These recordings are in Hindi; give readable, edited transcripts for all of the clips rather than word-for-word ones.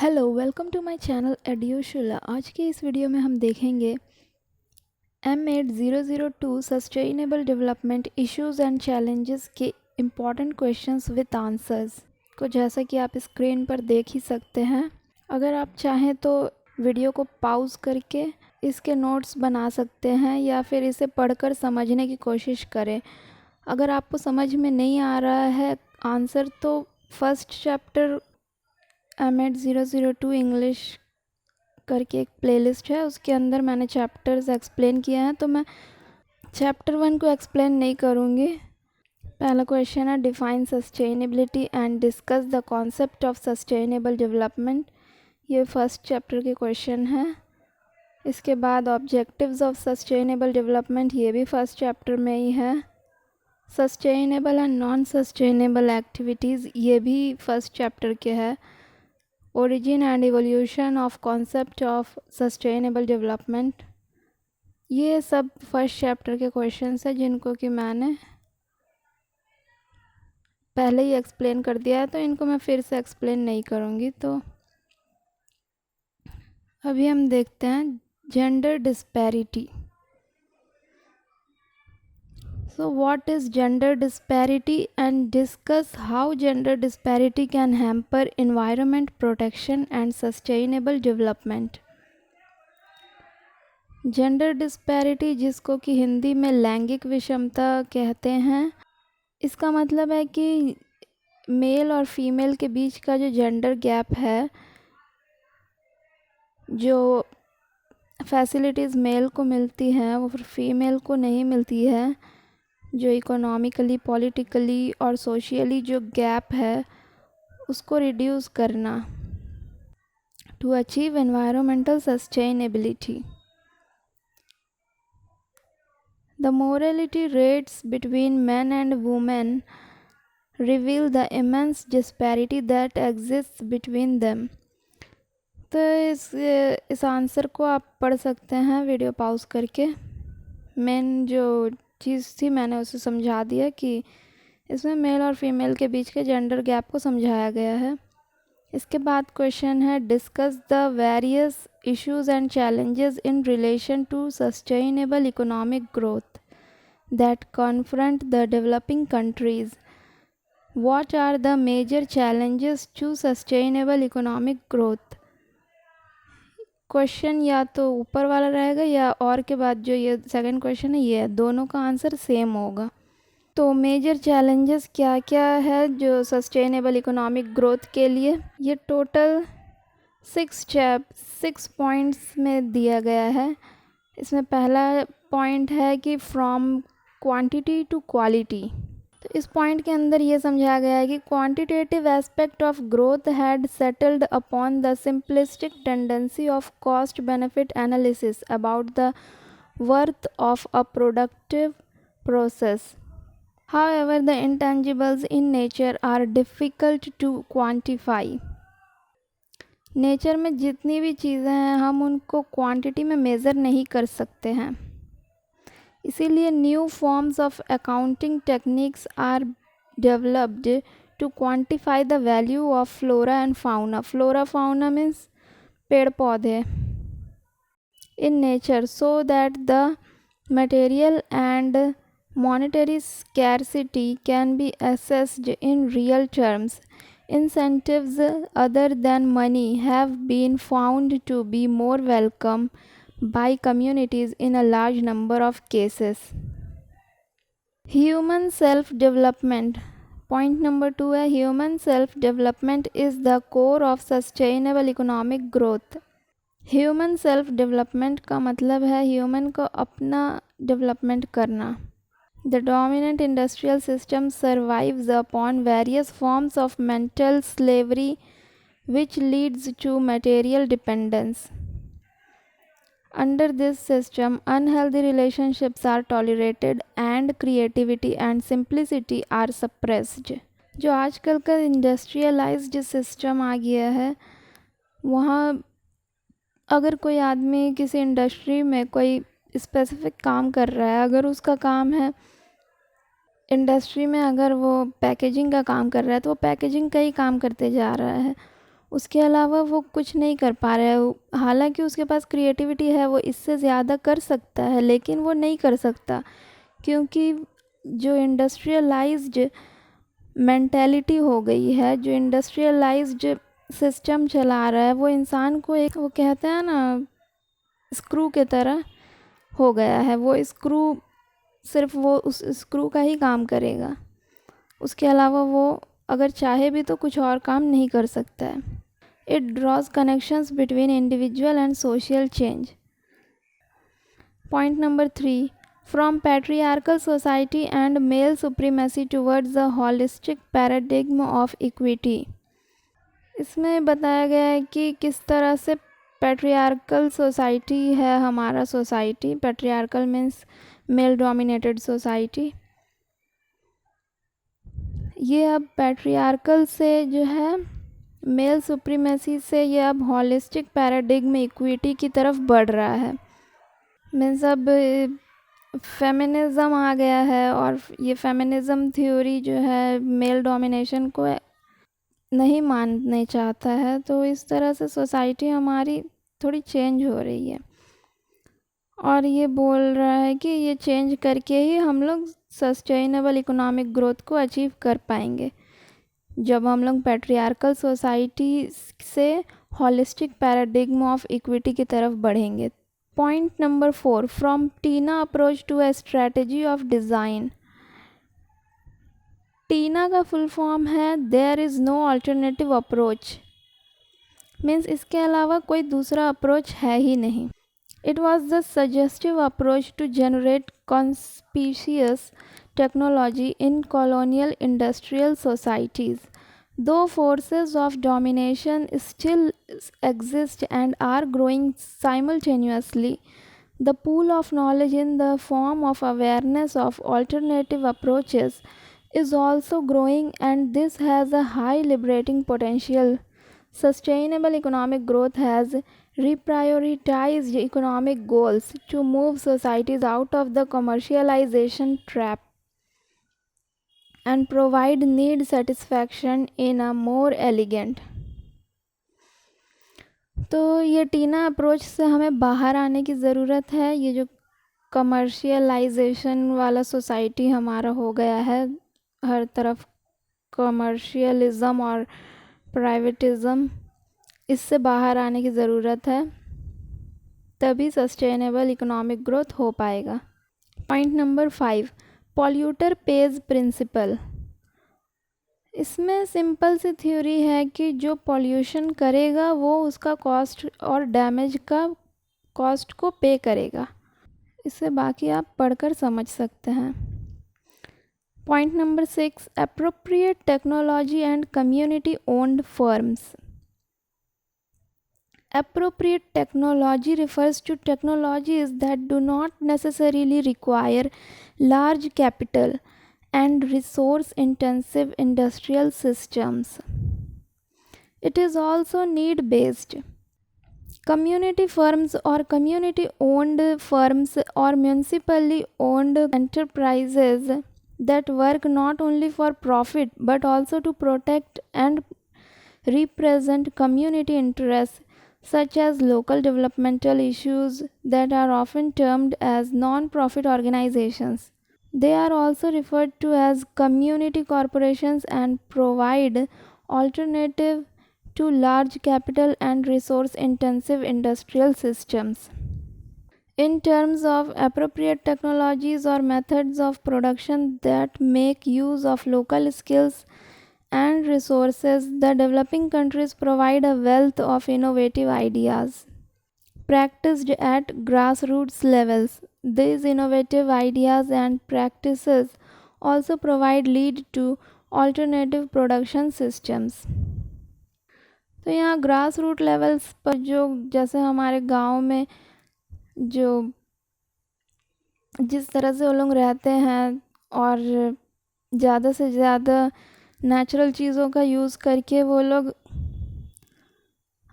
Hello welcome to my channel एड्यूशुला। आज के इस वीडियो में हम देखेंगे M8002 sustainable development issues and challenges के इम्पॉर्टेंट क्वेश्चंस विद आंसर्स को, जैसा कि आप स्क्रीन पर देख ही सकते हैं। अगर आप चाहें तो वीडियो को पॉज करके इसके नोट्स बना सकते हैं या फिर इसे पढ़कर समझने की कोशिश करें। अगर आपको समझ में नहीं आ रहा है आंसर तो फर्स्ट चैप्टर M8002 इंग्लिश करके एक प्लेलिस्ट है, उसके अंदर मैंने चैप्टर्स एक्सप्लेन किए हैं, तो मैं चैप्टर 1 को एक्सप्लेन नहीं करूँगी। पहला क्वेश्चन है define sustainability and discuss the concept of sustainable development. ये फर्स्ट चैप्टर के क्वेश्चन है। इसके बाद ऑब्जेक्टिव्स ऑफ सस्टेनेबल डेवलपमेंट, ये भी फर्स्ट चैप्टर में ही है। Sustainable and non sustainable activities, ये भी फर्स्ट चैप्टर के है। Origin and evolution of concept of sustainable development, ये सब फर्स्ट चैप्टर के क्वेश्चंस हैं जिनको कि मैंने पहले ही एक्सप्लेन कर दिया है, तो इनको मैं फिर से एक्सप्लेन नहीं करूँगी। तो अभी हम देखते हैं gender disparity. So what is gender disparity and discuss how gender disparity can hamper environment protection and sustainable development। Gender disparity, जिसको कि हिंदी में लैंगिक विषमता कहते हैं, इसका मतलब है कि मेल और फीमेल के बीच का जो जेंडर गैप है, जो फैसिलिटीज़ मेल को मिलती हैं वो फिर फीमेल को नहीं मिलती है। जो इकोनॉमिकली, पॉलिटिकली और सोशियली जो गैप है उसको रिड्यूस करना to achieve environmental sustainability. The morality rates between men and women reveal the immense disparity that exists between them। तो इस आंसर को आप पढ़ सकते हैं वीडियो पॉज करके। मेन जो चीज़ थी मैंने उसे समझा दिया कि इसमें मेल और फीमेल के बीच के जेंडर गैप को समझाया गया है। इसके बाद क्वेश्चन है discuss the various issues and challenges in relation to sustainable economic growth that confront the developing countries. What are the major challenges to sustainable economic growth. Question या तो ऊपर वाला रहेगा या और के बाद जो ये सेकंड क्वेश्चन है, ये दोनों का आंसर सेम होगा। तो मेजर चैलेंजेस क्या क्या है जो सस्टेनेबल इकोनॉमिक ग्रोथ के लिए, ये टोटल 6 पॉइंट्स में दिया गया है। इसमें पहला पॉइंट है कि फ्रॉम क्वांटिटी टू क्वालिटी। तो इस पॉइंट के अंदर ये समझाया गया है कि quantitative aspect of growth had settled upon the simplistic tendency of cost benefit analysis about the worth of a productive process. However, the intangibles in nature are difficult to quantify। Nature में जितनी भी चीज़ें हैं हम उनको क्वांटिटी में मेज़र नहीं कर सकते हैं, इसीलिए new forms of accounting techniques are developed to quantify the value of flora and fauna. Flora fauna means पेड़ पौधे in nature, so that the material and monetary scarcity can be assessed in real terms। Incentives other than money have been found to be more welcome by communities in a large number of cases। Human self-development, point number 2 है human self-development is the core of sustainable economic growth। Human self development का मतलब है ह्यूमन को अपना डेवलपमेंट करना। The dominant industrial system survives upon various forms of mental slavery which leads to material dependence। Under this system, unhealthy relationships are tolerated and creativity and simplicity are suppressed। जो आजकल का इंडस्ट्रियलाइज्ड सिस्टम आ गया है, वहाँ अगर कोई आदमी किसी इंडस्ट्री में कोई स्पेसिफिक काम कर रहा है, अगर उसका काम है इंडस्ट्री में, अगर वो पैकेजिंग का काम कर रहा है तो वो पैकेजिंग का ही काम करते जा रहा है। उसके अलावा वो कुछ नहीं कर पा रहा है। हालांकि उसके पास क्रिएटिविटी है, वो इससे ज़्यादा कर सकता है, लेकिन वो नहीं कर सकता, क्योंकि जो इंडस्ट्रियलाइज्ड मेंटेलिटी हो गई है, जो इंडस्ट्रियलाइज्ड सिस्टम चला रहा है, वो इंसान को एक, वो कहते हैं ना, स्क्रू के तरह हो गया है। वो स्क्रू, सिर्फ वो उस स्क्रू का ही काम करेगा, उसके अलावा वो अगर चाहे भी तो कुछ और काम नहीं कर सकता है। It draws connections between individual and social change. Point number 3, from patriarchal society and male supremacy towards the holistic paradigm of equity. इसमें बताया गया है कि किस तरह से पैट्रियार्कल सोसाइटी है हमारा society. Patriarchal means male dominated society. ये अब पैट्रियार्कल से जो है, मेल सुप्रीमेसी से, ये अब होलिस्टिक पैराडिग्म इक्विटी की तरफ बढ़ रहा है। मीन्स अब फेमिनिज़म आ गया है, और ये फेमिनिज़म थ्योरी जो है मेल डोमिनेशन को नहीं मानने चाहता है। तो इस तरह से सोसाइटी हमारी थोड़ी चेंज हो रही है, और ये बोल रहा है कि ये चेंज करके ही हम लोग सस्टेनेबल इकोनॉमिक ग्रोथ को अचीव कर पाएंगे, जब हम लोग पैट्रियार्कल सोसाइटी से होलिस्टिक पैराडिग्म ऑफ इक्विटी की तरफ बढ़ेंगे। Point number 4, from TINA approach to a strategy of design. TINA का फुल फॉर्म है there is no alternative approach. Means इसके अलावा कोई दूसरा अप्रोच है ही नहीं। It was the suggestive approach to generate conspicuous technology in colonial industrial societies. Though forces of domination still exist and are growing simultaneously, the pool of knowledge in the form of awareness of alternative approaches is also growing, and this has a high liberating potential. Sustainable economic growth has reprioritized economic goals to move societies out of the commercialization trap and provide need satisfaction in a more elegant. तो ये टीना अप्रोच से हमें बाहर आने की ज़रूरत है। ये जो कमर्शियलाइजेशन वाला सोसाइटी हमारा हो गया है, हर तरफ कमर्शियलिज़म और प्राइवेटिज़म, इससे बाहर आने की ज़रूरत है, तभी सस्टेनेबल इकोनॉमिक ग्रोथ हो पाएगा। Point number 5, polluter pays principle. इसमें सिंपल सी थ्योरी है कि जो पॉल्यूशन करेगा वो उसका कॉस्ट और डैमेज का कॉस्ट को पे करेगा। इसे बाकी आप पढ़कर समझ सकते हैं। Point number 6, appropriate technology and community owned firms. Appropriate technology refers to technologies that do not necessarily require large capital and resource-intensive industrial systems. It is also need-based. Community firms or community-owned firms or municipally owned enterprises that work not only for profit but also to protect and represent community interests, such as local developmental issues, that are often termed as non-profit organizations. They are also referred to as community corporations and provide alternative to large capital and resource-intensive industrial systems. In terms of appropriate technologies or methods of production that make use of local skills and resources, the developing countries provide a wealth of innovative ideas practiced at grassroots levels. These innovative ideas and practices also provide lead to alternative production systems. तो यहाँ ग्रास रूट लेवल्स पर जो, जैसे हमारे गांव में जो जिस तरह से वो लोग रहते हैं और ज़्यादा से ज़्यादा नेचुरल चीज़ों का यूज़ करके वो लोग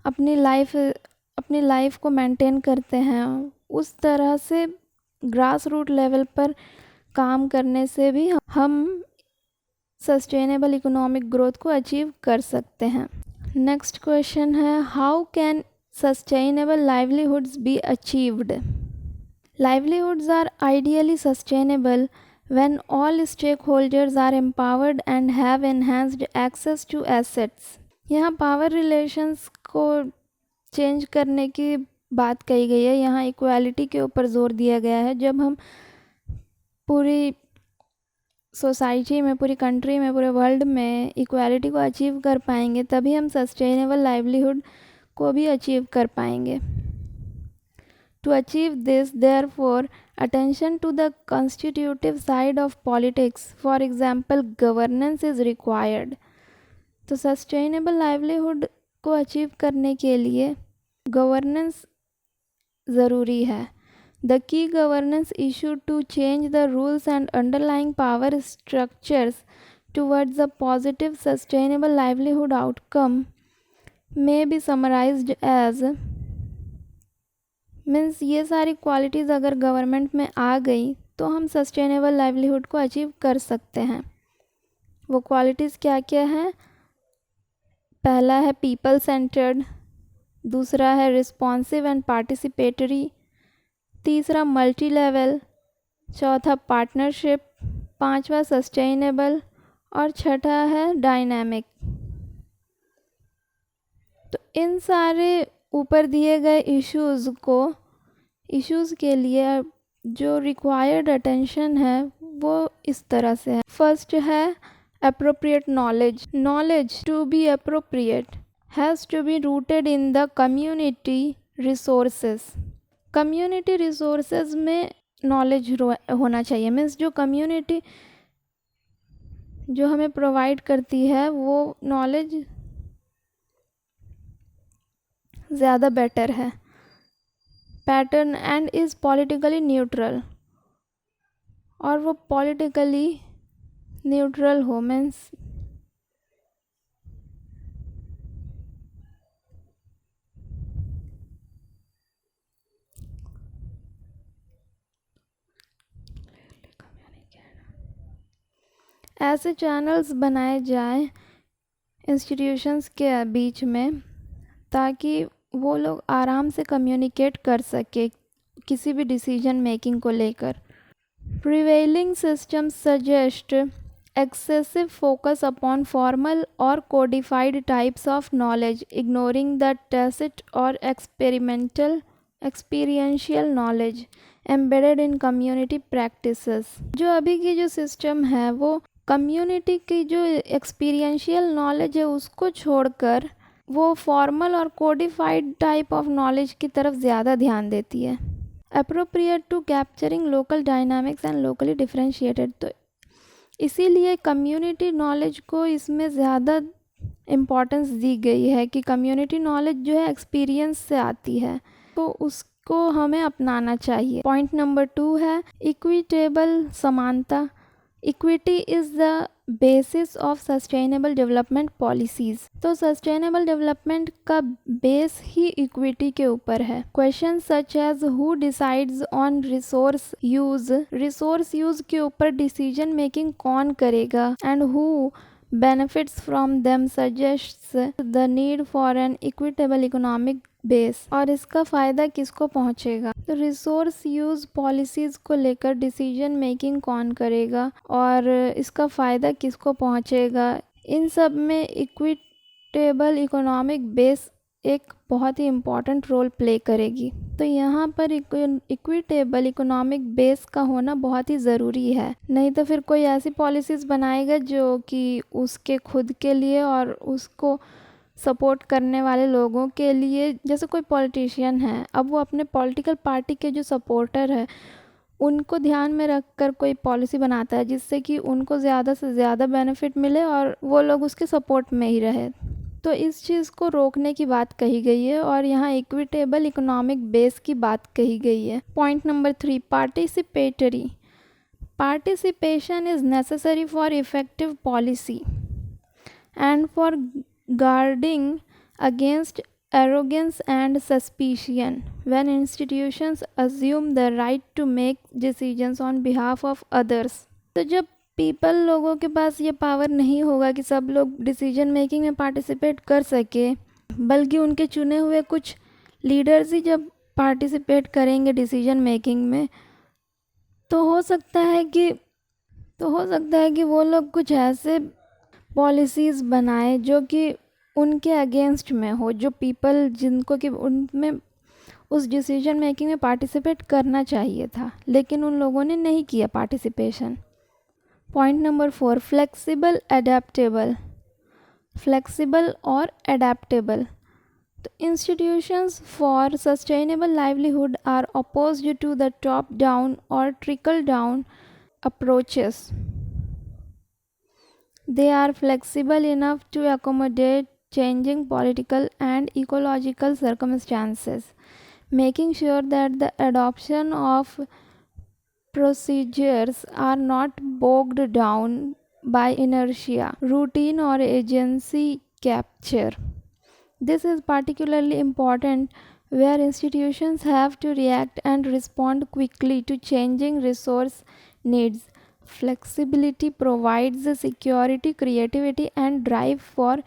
अपनी लाइफ को मेंटेन करते हैं, उस तरह से ग्रास रूट लेवल पर काम करने से भी हम सस्टेनेबल इकोनॉमिक ग्रोथ को अचीव कर सकते हैं। नेक्स्ट क्वेश्चन है, how can sustainable livelihoods be achieved? Livelihoods are ideally sustainable when all stakeholders are empowered and have enhanced access to assets. यहाँ पावर रिलेशंस को चेंज करने की बात कही गई है, यहाँ इक्वालिटी के ऊपर जोर दिया गया है। जब हम पूरी सोसाइटी में, पूरी कंट्री में, पूरे वर्ल्ड में इक्वालिटी को अचीव कर पाएंगे, तभी हम सस्टेनेबल लाइवलीहुड को भी अचीव कर पाएंगे। To achieve this, therefore, attention to the constitutive side of politics, for example, governance is required. तो सस्टेनेबल लाइवलीहुड को अचीव करने के लिए गवर्नेंस ज़रूरी है। The key governance issue to change the rules and underlying power structures towards a positive sustainable livelihood outcome may be summarized as means ये सारी क्वालिटीज़ अगर गवर्नमेंट में आ गई तो हम सस्टेनेबल लाइवलीहुड को अचीव कर सकते हैं। वो क्वालिटीज़ क्या क्या हैं? पहला है पीपल सेंटर्ड, दूसरा है रिस्पॉन्सिव एंड पार्टिसिपेटरी, तीसरा मल्टी लेवल, चौथा पार्टनरशिप, पांचवा सस्टेनेबल और छठा है डायनामिक। तो इन सारे ऊपर दिए गए इश्यूज़ के लिए जो रिक्वायर्ड अटेंशन है वो इस तरह से है। फर्स्ट है appropriate knowledge. Knowledge to be appropriate has to be rooted in the community resources. Community resources में knowledge होना चाहिए। मीन्स जो कम्युनिटी जो हमें प्रोवाइड करती है वो नॉलेज ज़्यादा बेटर है। Pattern and is politically neutral, और वो पॉलिटिकली न्यूट्रल हो। मीन्स ऐसे चैनल्स बनाए जाएं इंस्टीट्यूशंस के बीच में ताकि वो लोग आराम से कम्युनिकेट कर सके किसी भी डिसीजन मेकिंग को लेकर। Prevailing systems suggest excessive focus upon formal or codified types of knowledge, ignoring the tacit or experiential knowledge embedded in community practices. जो अभी की जो सिस्टम है वो कम्युनिटी की जो एक्सपीरियंशियल नॉलेज है उसको छोड़कर वो फॉर्मल और कोडिफाइड टाइप ऑफ नॉलेज की तरफ ज़्यादा ध्यान देती है। Appropriate to capturing local dynamics and locally differentiated, तो इसीलिए कम्युनिटी नॉलेज को इसमें ज़्यादा इम्पोर्टेंस दी गई है कि कम्युनिटी नॉलेज जो है एक्सपीरियंस से आती है, तो उसको हमें अपनाना चाहिए। पॉइंट नंबर 2 है इक्विटेबल समानता। Equity is the basis of sustainable development policies. तो सस्टेनेबल डेवलपमेंट का बेस ही इक्विटी के ऊपर है। Question such as who decides on resource use के ऊपर डिसीजन मेकिंग कौन करेगा and who benefits from them suggests the need for an equitable economic base, और इसका फ़ायदा किसको पहुंचेगा। तो रिसोर्स यूज़ पॉलिसीज़ को लेकर डिसीजन मेकिंग कौन करेगा और इसका फ़ायदा किसको पहुंचेगा, इन सब में इक्विटेबल इकोनॉमिक बेस एक बहुत ही इम्पॉर्टेंट रोल प्ले करेगी। तो यहाँ पर इक्विटेबल इकोनॉमिक बेस का होना बहुत ही ज़रूरी है, नहीं तो फिर कोई ऐसी पॉलिसीज़ बनाएगा जो कि उसके खुद के लिए और उसको सपोर्ट करने वाले लोगों के लिए। जैसे कोई पॉलिटिशियन है, अब वो अपने पॉलिटिकल पार्टी के जो सपोर्टर है उनको ध्यान में रखकर कोई पॉलिसी बनाता है जिससे कि उनको ज़्यादा से ज़्यादा बेनिफिट मिले और वो लोग उसके सपोर्ट में ही रहे। तो इस चीज़ को रोकने की बात कही गई है और यहाँ इक्विटेबल इकोनॉमिक बेस की बात कही गई है। Point number 3, participatory. Participation is necessary for effective policy and for guarding against arrogance and suspicion when institutions assume the right to make decisions on behalf of others. तो जब पीपल लोगों के पास ये पावर नहीं होगा कि सब लोग डिसीजन मेकिंग में पार्टिसिपेट कर सके, बल्कि उनके चुने हुए कुछ लीडर्स ही जब पार्टिसिपेट करेंगे डिसीजन मेकिंग में, तो हो सकता है कि वो लोग कुछ ऐसे पॉलिसीज़ बनाए जो कि उनके अगेंस्ट में हो, जो पीपल जिनको कि उनमें उस डिसीजन मेकिंग में पार्टिसिपेट करना चाहिए था, लेकिन उन लोगों ने नहीं किया participation. Point number 4, flexible adaptable. Flexible और एडेप्टेबल, तो institutions for sustainable livelihood are opposed to the top down और trickle down approaches. They are flexible enough to accommodate changing political and ecological circumstances, making sure that the adoption of procedures are not bogged down by inertia, routine, or agency capture. This is particularly important where institutions have to react and respond quickly to changing resource needs. Flexibility provides security, creativity, and drive for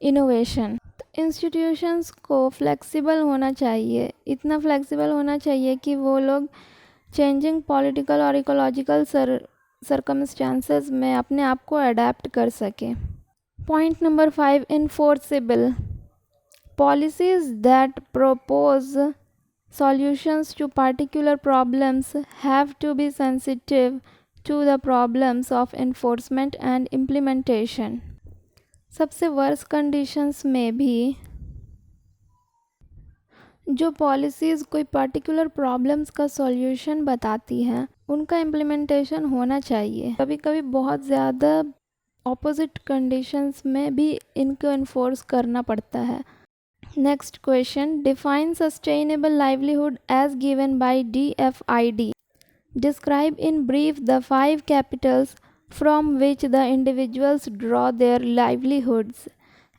innovation. Institutions को फ्लेक्सिबल होना चाहिए, इतना फ्लेक्सिबल होना चाहिए कि वो लोग चेंजिंग पॉलिटिकल और इकोलॉजिकल सर्कमस्टांसेस में अपने आप को अडेप्ट कर सकें। Point number 5, enforceable. Policies that propose solutions to particular problems have to be sensitive to the problems of enforcement and implementation. सबसे वर्स कंडीशंस में भी जो पॉलिसीज़ कोई पर्टिकुलर प्रॉब्लम्स का सॉल्यूशन बताती हैं, उनका इम्प्लीमेंटेशन होना चाहिए। कभी कभी बहुत ज़्यादा ऑपोजिट कंडीशंस में भी इनको इन्फोर्स करना पड़ता है। Next question, define sustainable livelihood as given by DFID. Describe in brief the 5 capitals from which the individuals draw their livelihoods.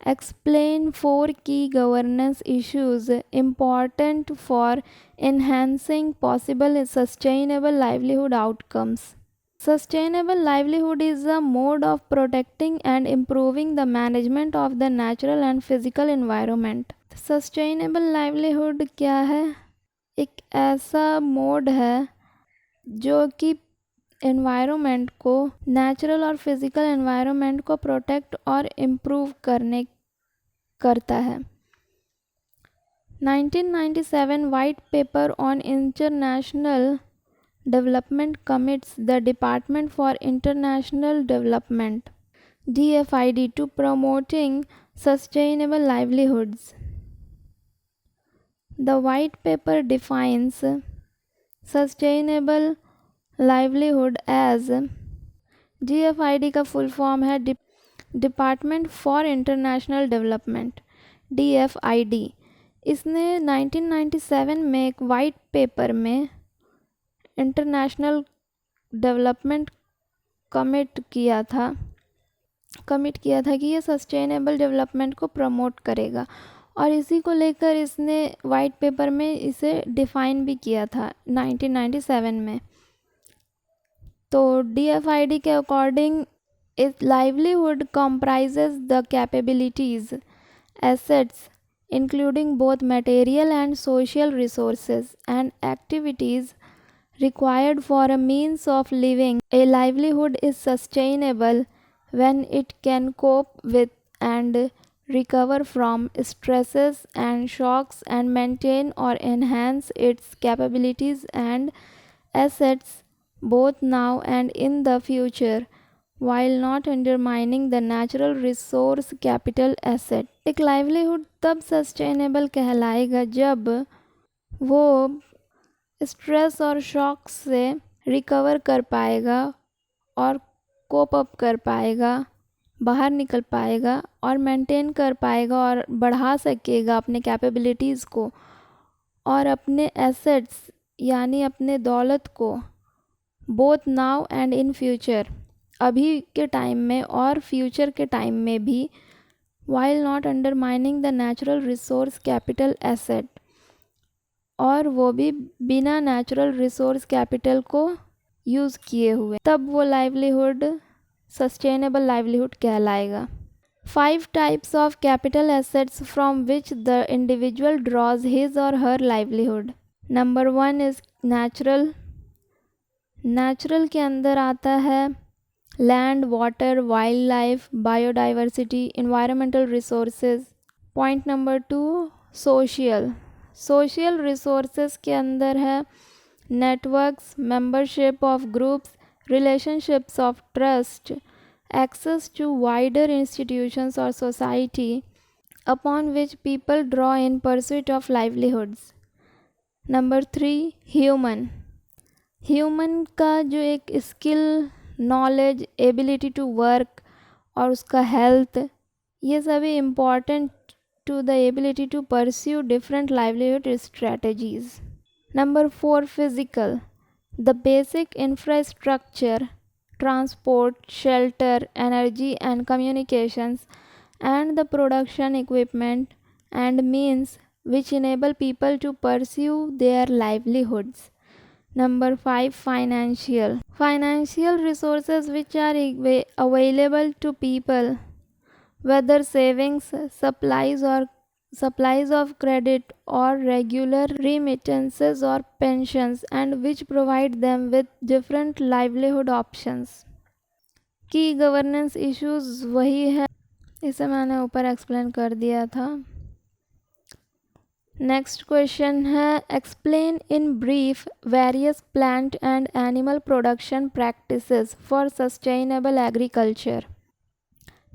Explain 4 key governance issues important for enhancing possible sustainable livelihood outcomes. Sustainable livelihood is a mode of protecting and improving the management of the natural and physical environment. Sustainable livelihood क्या है? एक ऐसा मोड है जो कि एनवायरनमेंट को, नेचुरल और फिज़िकल एनवायरनमेंट को प्रोटेक्ट और इम्प्रूव करता है। 1997 white paper on international development commits the department for international development DFID to promoting sustainable livelihoods. The white paper defines sustainable livelihood as, DFID का फुल फॉर्म है department for international development, DFID। इसने 1997 में एक वाइट पेपर में इंटरनेशनल डेवलपमेंट कमिट किया था कि ये सस्टेनेबल डेवलपमेंट को प्रमोट करेगा, और इसी को लेकर इसने वाइट पेपर में इसे डिफ़ाइन भी किया था 1997 में। तो DFID के अकॉर्डिंग इस livelihood comprises the capabilities, assets including both material and social resources and activities required for a means of living. A livelihood is sustainable when it can cope with and recover from stresses and shocks and maintain or enhance its capabilities and assets both now and in the future, while not undermining the natural resource capital asset. एक लाइवलीहुड तब सस्टेनेबल कहलाएगा जब वो स्ट्रेस और शॉक से रिकवर कर पाएगा और कोप अप कर पाएगा, बाहर निकल पाएगा और मेंटेन कर पाएगा और बढ़ा सकेगा अपने कैपेबिलिटीज़ को और अपने एसेट्स यानी अपने दौलत को, both now and in future, अभी के टाइम में और फ्यूचर के टाइम में भी, while not undermining the natural resource capital asset, और वो भी बिना नेचुरल रिसोर्स कैपिटल को यूज़ किए हुए, तब वो लाइवलीहुड सस्टेनेबल लाइवलीहुड कहलाएगा। 5 types of capital assets from which the individual draws his और her livelihood. Number 1 is natural. Natural के अंदर आता है land, water, wildlife, biodiversity, environmental resources. Point number 2 social. Social resources के अंदर है networks, membership of groups, relationships of trust, access to wider institutions or society upon which people draw in pursuit of livelihoods. Number 3 human. Human का जो एक skill, knowledge, ability to work और उसका हेल्थ, ये सभी important to the ability to pursue different livelihood strategies. Number 4 physical. The basic infrastructure, transport, shelter, energy and communications, and the production equipment and means which enable people to pursue their livelihoods. Number 5 financial. Financial resources which are available to people, whether savings, supplies of credit or regular remittances or pensions, and which provide them with different livelihood options. की गवर्नेंस इश्यूज वही है, इसे मैंने ऊपर एक्सप्लेन कर दिया था. नेक्स्ट क्वेश्चन है explain in brief various plant and animal production practices for sustainable agriculture.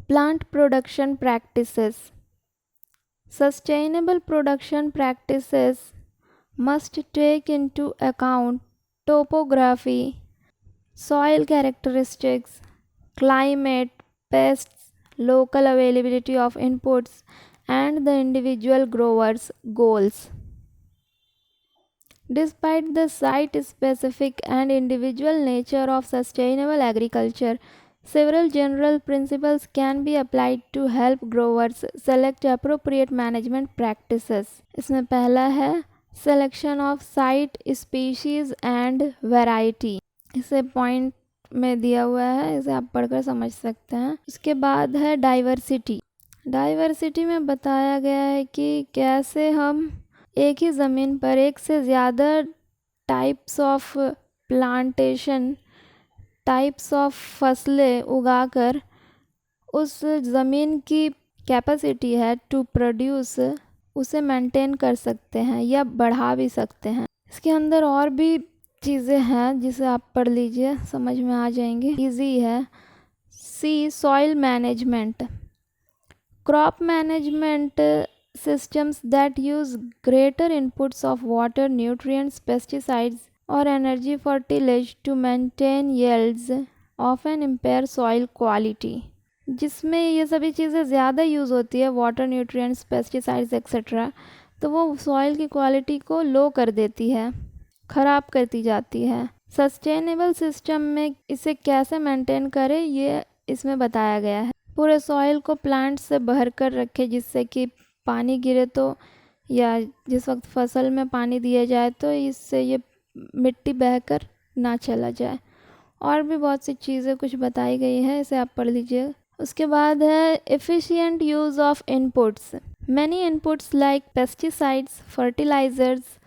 Plant production practices. Sustainable production practices must take into account topography, soil characteristics, climate, pests, local availability of inputs, and the individual grower's goals. Despite the site-specific and individual nature of sustainable agriculture, several general principles can be applied to help growers select appropriate management practices. इसमें पहला है selection of site, species and variety. इसे पॉइंट में दिया हुआ है, इसे आप पढ़कर समझ सकते हैं. उसके बाद है डाइवर्सिटी. डाइवर्सिटी में बताया गया है कि कैसे हम एक ही ज़मीन पर एक से ज़्यादा types of plantation, types of फसलें उगाकर उस ज़मीन की कैपेसिटी है टू प्रोड्यूस, उसे मेंटेन कर सकते हैं या बढ़ा भी सकते हैं. इसके अंदर और भी चीज़ें हैं जिसे आप पढ़ लीजिए, समझ में आ जाएंगे, इजी है. C soil management. Crop management systems that use greater inputs of water, nutrients, pesticides or energy for tillage to maintain yields often impair soil quality. जिसमें ये सभी चीज़ें ज़्यादा यूज़ होती है, वाटर, न्यूट्रिएंट्स, पेस्टिसाइड्स एक्सेट्रा, तो वो सॉइल की क्वालिटी को लो कर देती है, ख़राब करती जाती है. सस्टेनेबल सिस्टम में इसे कैसे मेंटेन करें ये इसमें बताया गया है. पूरे सॉइल को प्लांट से भर कर रखे जिससे कि पानी गिरे तो या जिस वक्त फसल में पानी दिया जाए तो इससे ये मिट्टी बहकर ना चला जाए. और भी बहुत सी चीज़ें कुछ बताई गई है, इसे आप पढ़ लीजिए. उसके बाद है efficient use of inputs. Many inputs like pesticides, fertilisers,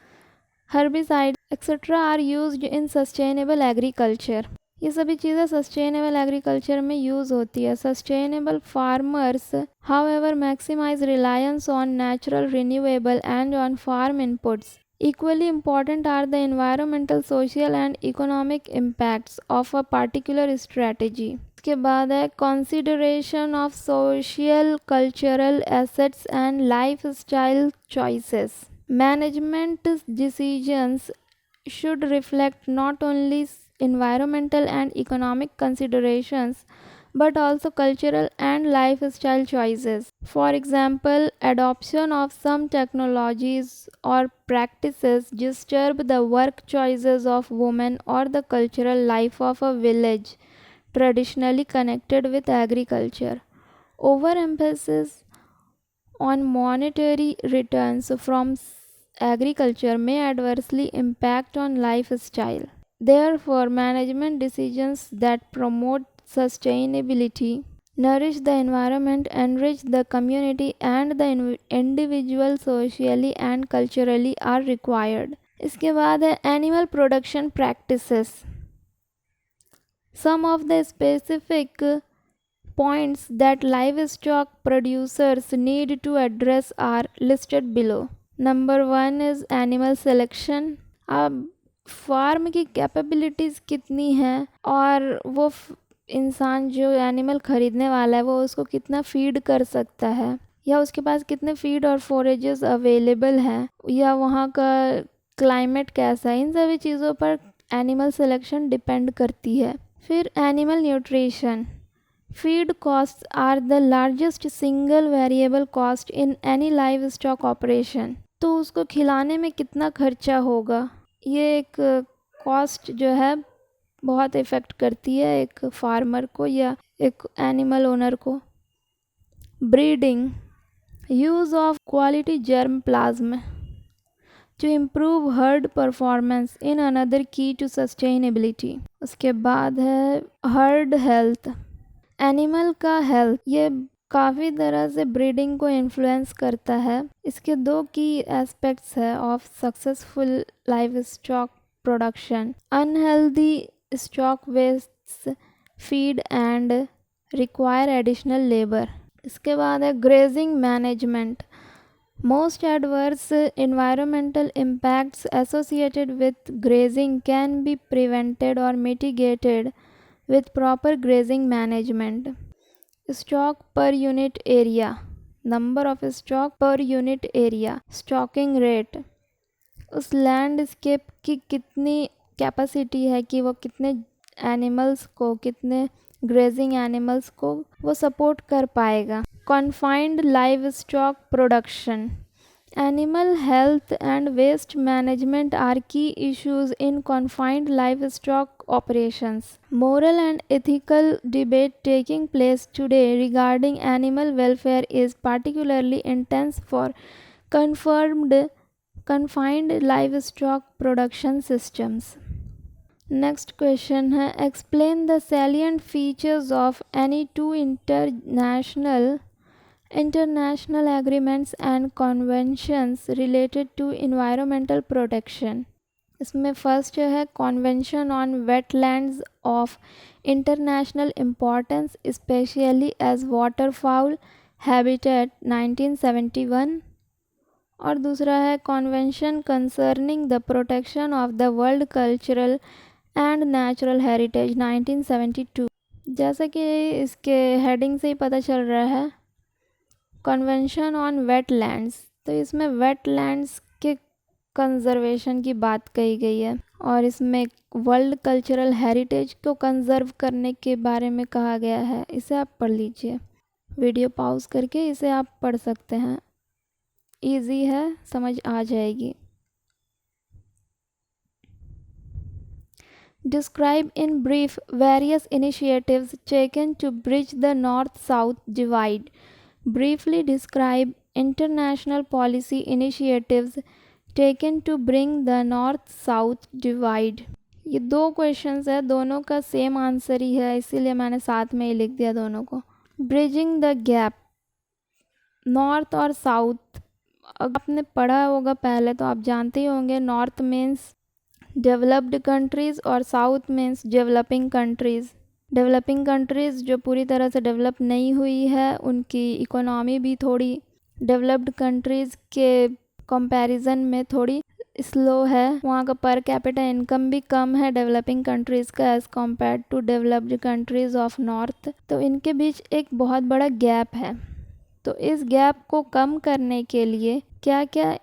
herbicides etcetera are used in sustainable agriculture. ये सभी चीज़ें सस्टेनेबल एग्रीकल्चर में यूज़ होती है. Sustainable farmers however maximize reliance on natural, renewable and on farm inputs. Equally important are the environmental, social and economic impacts of a particular strategy. इसके बाद है consideration of social, cultural assets and lifestyle choices. Management decisions should reflect not only environmental and economic considerations but also cultural and lifestyle choices. For example, adoption of some technologies or practices disturb the work choices of women or the cultural life of a village traditionally connected with agriculture. Overemphasis on monetary returns from agriculture may adversely impact on lifestyle. Therefore, management decisions that promote sustainability, nourish the environment, enrich the community and the individual socially and culturally are required. इसके बाद है animal production practices. Some of the specific points that livestock producers need to address are listed below. Number 1 is animal selection. अब फार्म की कैपेबिलिटीज़ कितनी हैं और वो इंसान जो एनिमल ख़रीदने वाला है वो उसको कितना फीड कर सकता है, या उसके पास कितने फीड और फोरेजेस अवेलेबल हैं, या वहाँ का क्लाइमेट कैसा है, इन सभी चीज़ों पर एनिमल सिलेक्शन डिपेंड करती है. फिर animal nutrition. Feed cost are the largest single variable cost in any livestock operation. तो उसको खिलाने में कितना खर्चा होगा, ये एक कॉस्ट जो है बहुत इफ़ेक्ट करती है एक फार्मर को या एक एनिमल ओनर को. Breeding. Use of quality germ plasm to improve herd performance in another key to sustainability. उसके बाद है herd health. एनिमल का हेल्थ ये काफ़ी तरह से ब्रीडिंग को इन्फ्लुएंस करता है. इसके दो की एस्पेक्ट्स है of successful livestock production. Unhealthy stock waste feed and require additional labour. इसके बाद है grazing management. Most adverse environmental impacts associated with grazing can be prevented or mitigated with proper grazing management. Stock per unit area. Number of stock per unit area. Stocking rate. उस लैंडस्केप की कितनी कैपेसिटी है कि वो कितने एनिमल्स को, कितने ग्रेजिंग एनिमल्स को वो सपोर्ट कर पाएगा. Confined livestock production. Animal health and waste management are key issues in confined livestock operations. Moral and ethical debate taking place today regarding animal welfare is particularly intense for confined livestock production systems. Next question है explain the salient features of any two international agreements and conventions related to environmental protection. इसमें फर्स्ट है convention on wetlands of international importance specially as waterfowl habitat 1971, और दूसरा है convention concerning the protection of the world cultural and natural heritage 1972. जैसा कि इसके हेडिंग से ही पता चल रहा है कन्वेंशन ऑन वेटलैंड्स, तो इसमें वेटलैंड्स के कंजर्वेशन की बात कही गई है और इसमें वर्ल्ड कल्चरल हेरिटेज को कंजर्व करने के बारे में कहा गया है. इसे आप पढ़ लीजिए, वीडियो पॉज करके इसे आप पढ़ सकते हैं, इजी है, समझ आ जाएगी. Describe in brief various initiatives taken to bridge the north-south divide. Briefly describe international policy initiatives taken to bring the north-south divide. ये दो क्वेश्चंस है, दोनों का सेम आंसर ही है, इसीलिए मैंने साथ में ही लिख दिया दोनों को. Bridging the gap. नॉर्थ और साउथ आपने पढ़ा होगा पहले, तो आप जानते ही होंगे नॉर्थ मीन्स डेवलप्ड कंट्रीज़ और south means developing countries. Developing countries जो पूरी तरह से डेवलप नहीं हुई है, उनकी इकोनॉमी भी थोड़ी डेवलप्ड कंट्रीज़ के कंपैरिजन में थोड़ी स्लो है, वहाँ का पर कैपिटा इनकम भी कम है डेवलपिंग कंट्रीज़ का as compared to developed countries of north. तो इनके बीच एक बहुत बड़ा गैप है. तो इस गैप को कम करने के लिए क्या क्या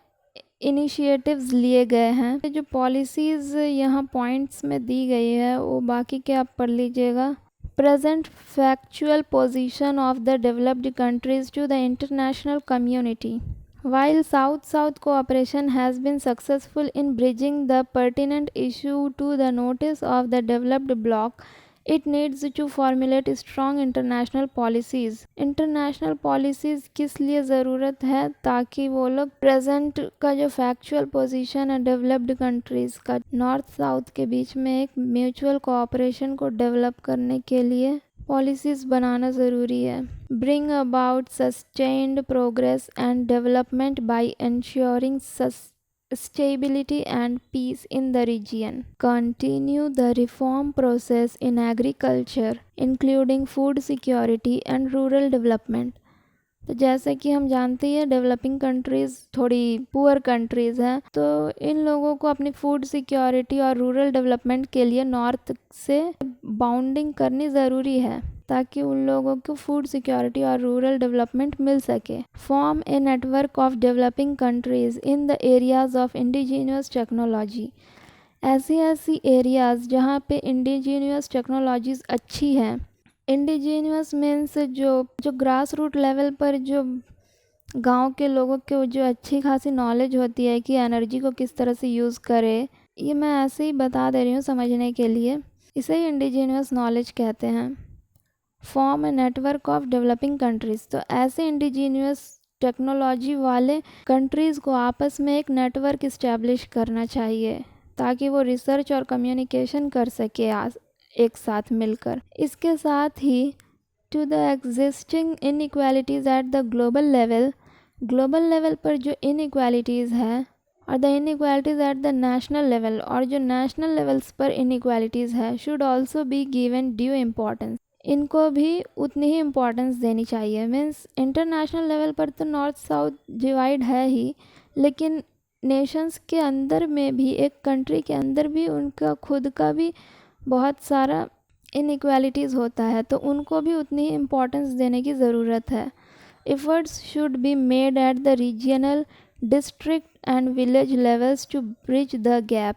इनिशिएटिव्स लिए गए हैं. जो पॉलिसीज़ यहाँ पॉइंट्स में दी गई है वो बाकी के आप पढ़ लीजिएगा. Present factual position of the developed countries to the international community. While South-South cooperation has been successful in bridging the pertinent issue to the notice of the developed bloc, it needs to formulate strong international policies. International policies किस लिए ज़रूरत है, ताकि वो लोग प्रेजेंट का जो फैक्चुअल पोजीशन है डेवलप्ड कंट्रीज़ का नॉर्थ साउथ के बीच में एक म्यूचुअल कोऑपरेशन को डेवलप करने के लिए पॉलिसीज़ बनाना ज़रूरी है। Bring about sustained progress and development bye ensuring stability and peace in the region. Continue the reform process in agriculture, including food security and rural development. तो जैसे कि हम जानते हैं डेवलपिंग कंट्रीज़ थोड़ी पुअर कंट्रीज़ हैं, तो इन लोगों को अपनी फूड सिक्योरिटी और रूरल डेवलपमेंट के लिए नॉर्थ से बाउंडिंग करनी ज़रूरी है ताकि उन लोगों को फूड सिक्योरिटी और रूरल डेवलपमेंट मिल सके। Form a network of developing countries in the areas of indigenous technology. ऐसी एरियाज़ जहाँ पे इंडिजीनियस टेक्नोलॉजीज़ अच्छी हैं। इंडिजीनियस मीन्स जो ग्रास रूट लेवल पर जो गांव के लोगों को जो अच्छी खासी नॉलेज होती है कि एनर्जी को किस तरह से यूज़ करे, ये मैं ऐसे ही बता दे रही हूँ समझने के लिए, इसे ही इंडिजीनियस नॉलेज कहते हैं। Form a network of developing countries, तो ऐसे इंडिजीनियस टेक्नोलॉजी वाले कंट्रीज़ को आपस में एक नेटवर्क इस्टेब्लिश करना चाहिए ताकि वो रिसर्च और कम्युनिकेशन कर सके एक साथ मिलकर। इसके साथ ही to the existing inequalities at the global level पर जो इनइक्वालिटीज़ है और the inequalities at the national level, और जो नेशनल लेवल्स पर इनइक्वालिटीज़ है, should also be given due importance. इनको भी उतनी ही इम्पोर्टेंस देनी चाहिए। मीन्स इंटरनेशनल लेवल पर तो नॉर्थ साउथ डिवाइड है ही, लेकिन नेशंस के अंदर में भी, एक कंट्री के अंदर भी उनका खुद का भी बहुत सारा इनइक्वालिटीज़ होता है, तो उनको भी उतनी ही इम्पोर्टेंस देने की ज़रूरत है। Efforts should be made at the regional, district and village levels to bridge the gap.